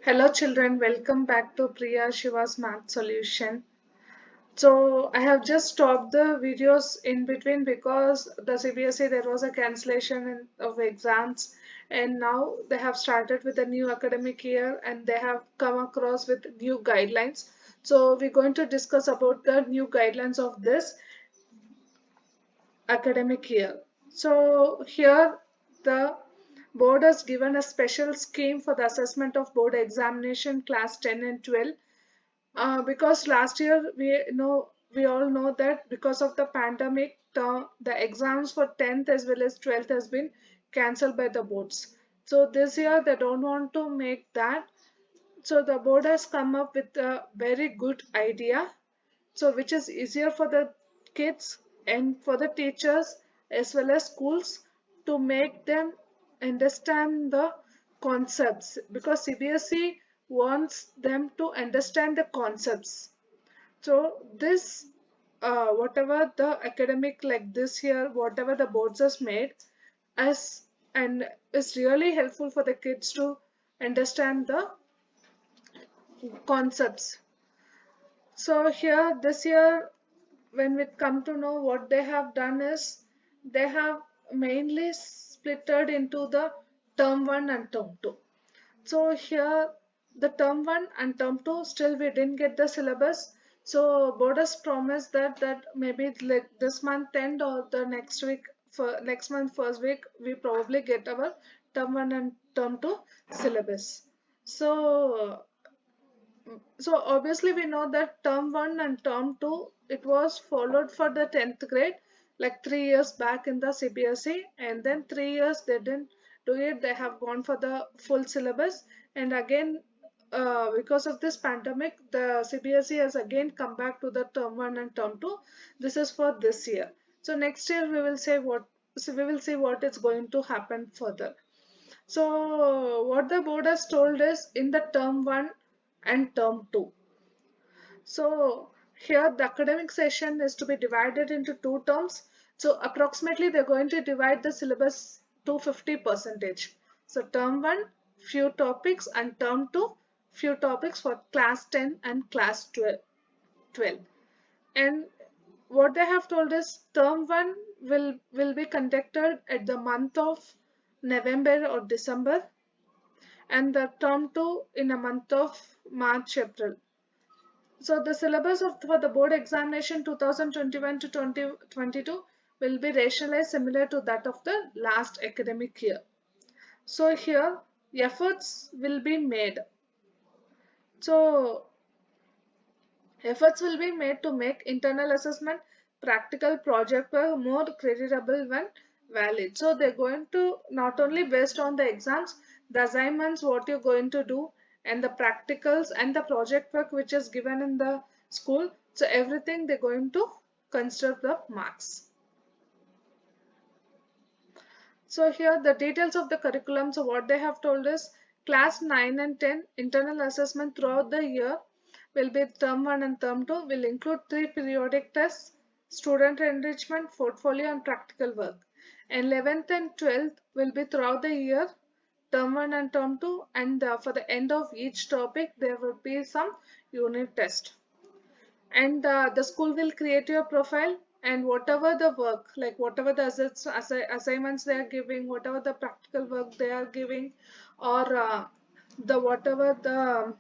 Hello children, welcome back to Priya Shiva's Math Solution. So I have just stopped the videos in between because the CBSE there was a of exams, and now they have started with a new academic year and they have come across with new guidelines. So we're going to discuss about the new guidelines of this academic year. So here the board has given a special scheme for the assessment of board examination class 10 and 12, because last year we all know that because of the pandemic the exams for 10th as well as 12th has been cancelled by the boards. So this year they don't want to make that. So the board has come up with a very good idea, so which is easier for the kids and for the teachers as well as schools to make them understand the concepts, because CBSE wants them to understand the concepts. So this whatever the academic like this year, whatever the boards has made as and is really helpful for the kids to understand the concepts. So here this year, when we come to know what they have done is they have mainly splitted into the term 1 and term 2. So here the term 1 and term 2 still we didn't get the syllabus. So board has promised that maybe like this month end or the next week, for next month first week we probably get our term 1 and term 2 syllabus. So so obviously we know that term 1 and term 2 it was followed for the 10th grade like 3 years back in the CBSE, and then 3 years they didn't do it, they have gone for the full syllabus. And again, because of this pandemic the CBSE has again come back to the term 1 and term 2. This is for this year. So next year we will see what is going to happen further. So what the board has told is in the term 1 and term 2. So here the academic session is to be divided into two terms. So approximately they're going to divide the syllabus to 50%. So term 1 few topics and term 2 few topics for class 10 and class 12. And what they have told is term 1 will be conducted at the month of November or December, and the term 2 in a month of March, April. So the syllabus for the board examination 2021 to 2022 will be rationalized similar to that of the last academic year. So here efforts will be made. So efforts will be made to make internal assessment, practical project work more creditable and valid. So they're going to not only based on the exams, the assignments, what you're going to do, and the practicals and the project work which is given in the school. So everything they're going to consider the marks. So here the details of the curriculum. So what they have told us, class 9 and 10 internal assessment throughout the year will be term 1 and term 2 will include 3 periodic tests, student enrichment, portfolio and practical work. And 11th and 12th will be throughout the year, term 1 and term 2, and for the end of each topic there will be some unit test. And the school will create your profile, and whatever the work, like whatever the assignments they are giving, whatever the practical work they are giving, or the whatever the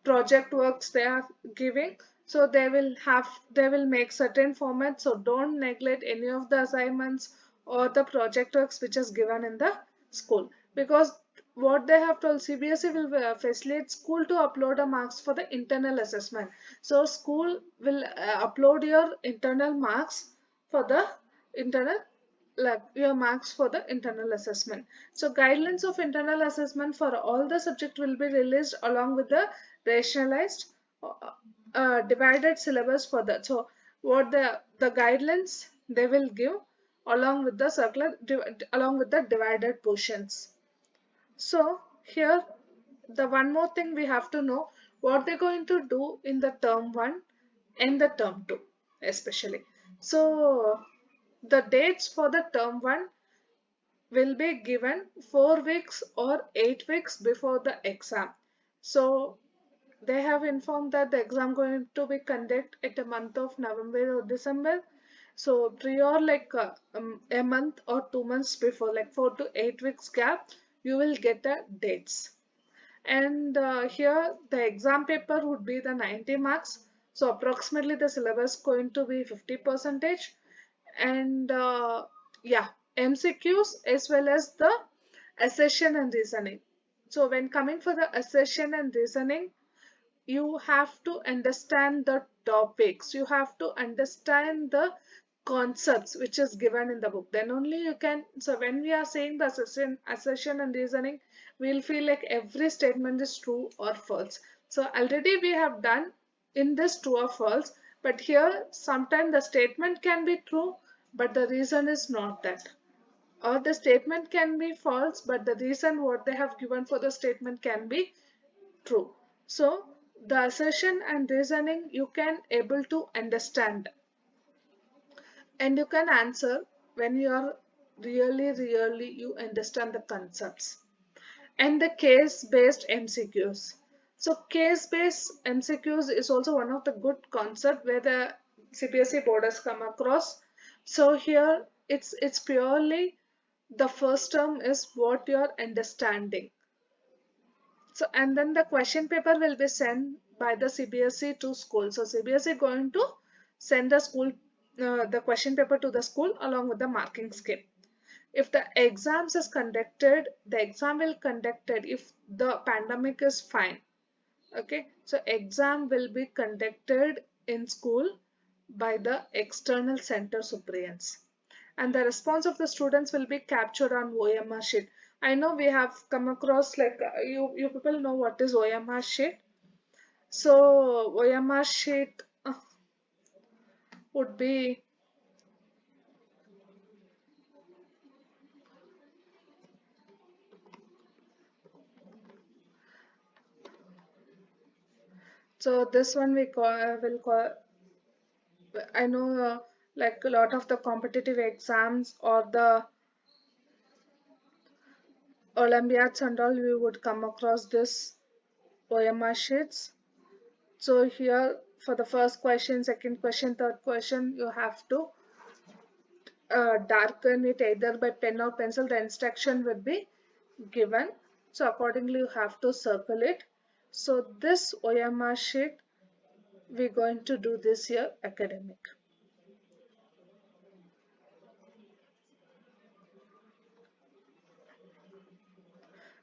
project works they are giving, so they will make certain formats. So don't neglect any of the assignments or the project works which is given in the school, because what they have told, CBSE will facilitate school to upload a marks for the internal assessment. So school will upload your internal marks for the internal, like your marks for the internal assessment. So guidelines of internal assessment for all the subject will be released along with the rationalized divided syllabus for that. So what the guidelines they will give along with the along with the divided portions. So here the one more thing we have to know, what they're going to do in the term 1 and the term 2 especially. So the dates for the term 1 will be given 4 weeks or 8 weeks before the exam. So they have informed that the exam going to be conducted at the month of November or December. So prior like a month or 2 months before, like 4 to 8 weeks gap, you will get the dates. And here the exam paper would be the 90 marks. So approximately the syllabus going to be 50 percentage. And yeah, MCQs as well as the accession and reasoning. So when coming for the accession and reasoning, you have to understand the topics, you have to understand the concepts which is given in the book, then only you can. So when we are saying the assertion and reasoning, we'll feel like every statement is true or false. So already we have done in this true or false, but here sometimes the statement can be true but the reason is not that, or the statement can be false but the reason what they have given for the statement can be true. So the assertion and reasoning you can able to understand and you can answer when you are really you understand the concepts. And the case based MCQs. So case based MCQs is also one of the good concept where the CBSE board has come across. So here it's purely the first term is what you are understanding. So, and then the question paper will be sent by the CBSE to school. So, CBSE going to send the school the question paper to the school along with the marking scheme. If the exams is conducted, the exam will conducted if the pandemic is fine. Okay, so exam will be conducted in school by the external center suppliants, and the response of the students will be captured on OMR sheet. I know we have come across like you people know what is OMR sheet. So OMR sheet would be, so this one we will call, I know like a lot of the competitive exams or the Olympiads and all, we would come across this OMR sheets. So here for the first question, second question, third question, you have to darken it either by pen or pencil. The instruction will be given. So accordingly, you have to circle it. So this OMR sheet, we're going to do this year academic.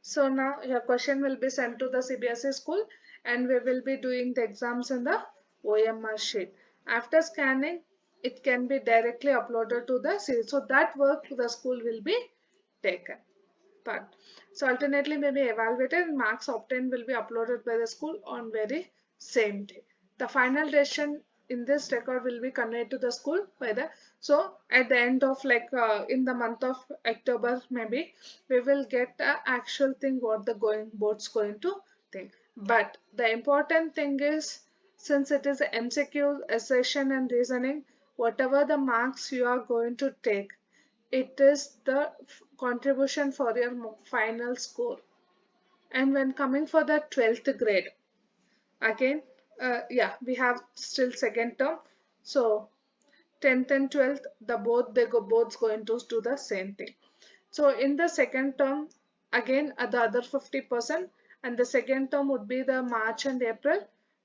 So now your question will be sent to the CBSE school and we will be doing the exams in the OMR sheet. After scanning, it can be directly uploaded to the series. So that work the school will be taken. But so alternately may be evaluated and marks obtained will be uploaded by the school on very same day. The final decision in this record will be conveyed to the school by the, so at the end of like in the month of October maybe we will get the actual thing what the going board's going to think. But the important thing is, since it is MCQ, assertion and reasoning, whatever the marks you are going to take, it is the contribution for your final score. And when coming for the 12th grade, again, yeah, we have still second term. So 10th and 12th, the both they go both going to do the same thing. So in the second term, again the other 50%, and the second term would be the March and April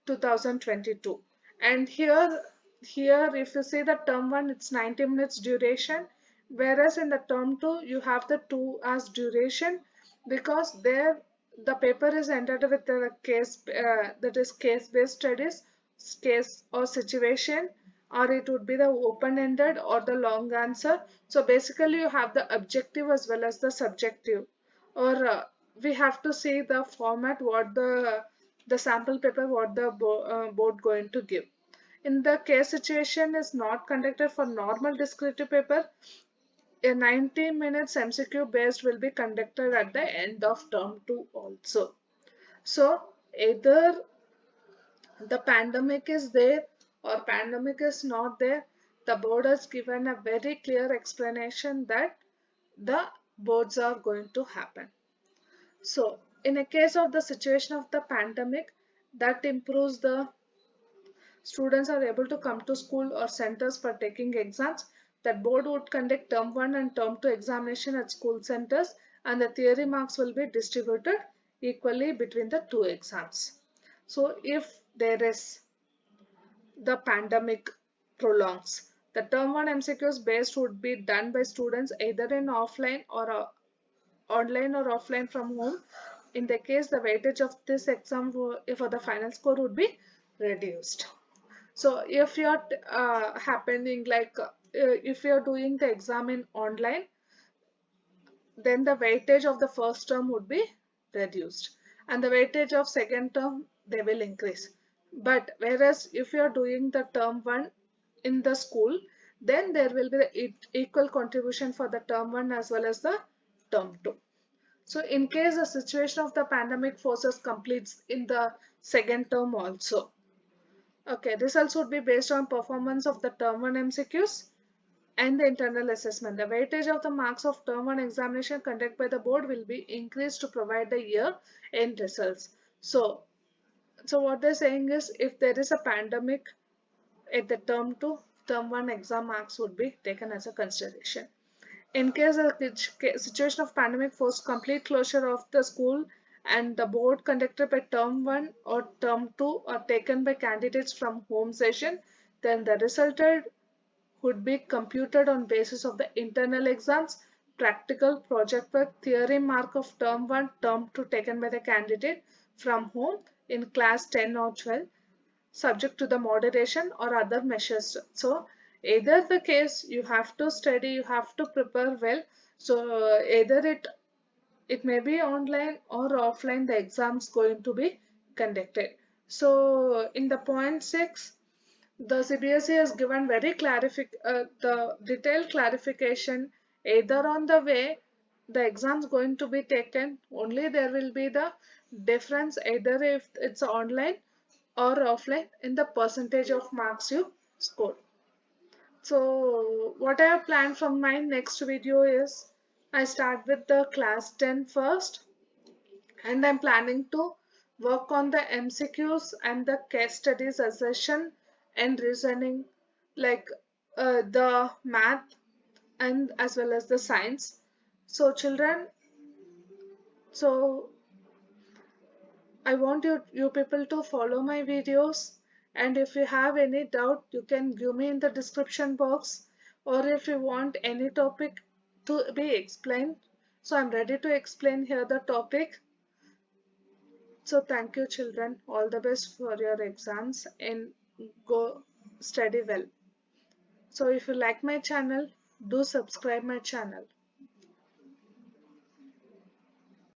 2022. And here if you see the term one, it's 90 minutes duration, whereas in the term two you have the 2 hours duration, because there the paper is entered with the case that is case based studies, case or situation, or it would be the open-ended or the long answer. So basically you have the objective as well as the subjective, or we have to see the format what the sample paper what the board going to give. In the case situation is not conducted for normal descriptive paper, a 90 minutes MCQ based will be conducted at the end of term 2 also. So either the pandemic is there or pandemic is not there, the board has given a very clear explanation that the boards are going to happen. So in a case of the situation of the pandemic, that improves the students are able to come to school or centers for taking exams. That board would conduct term 1 and term 2 examination at school centers, and the theory marks will be distributed equally between the two exams. So if there is the pandemic prolongs, the term 1 MCQs based would be done by students either in offline or online or offline from home. In the case, the weightage of this exam for the final score would be reduced. So if you're happening like if you're doing the exam in online, then the weightage of the first term would be reduced, and the weightage of second term they will increase. But whereas if you are doing the term 1 in the school, then there will be the equal contribution for the term 1 as well as the term 2. So in case the situation of the pandemic forces completes in the second term also, okay, results would be based on performance of the term 1 MCQs and the internal assessment. The weightage of the marks of term 1 examination conducted by the board will be increased to provide the year end results. So what they're saying is, if there is a pandemic at the term 2, term 1 exam marks would be taken as a consideration. In case the situation of pandemic forced complete closure of the school and the board conducted by term 1 or term 2 are taken by candidates from home session, then the resulted would be computed on basis of the internal exams, practical project work, theory mark of term 1, term 2 taken by the candidate from home in class 10 or 12, subject to the moderation or other measures. So either the case, you have to study, you have to prepare well. So either it may be online or offline, the exams going to be conducted. So in the point 6, the CBSE has given the detailed clarification either on the way the exams going to be taken. Only there will be the difference either if it's online or offline in the percentage of marks you score. So what I have planned from my next video is, I start with the class 10 first, and I'm planning to work on the MCQs and the case studies assertion and reasoning, like the math and as well as the science. So children, so I want you people to follow my videos, and if you have any doubt you can give me in the description box, or if you want any topic to be explained, so I'm ready to explain here the topic. So thank you children, all the best for your exams and go study well. So if you like my channel, do subscribe my channel.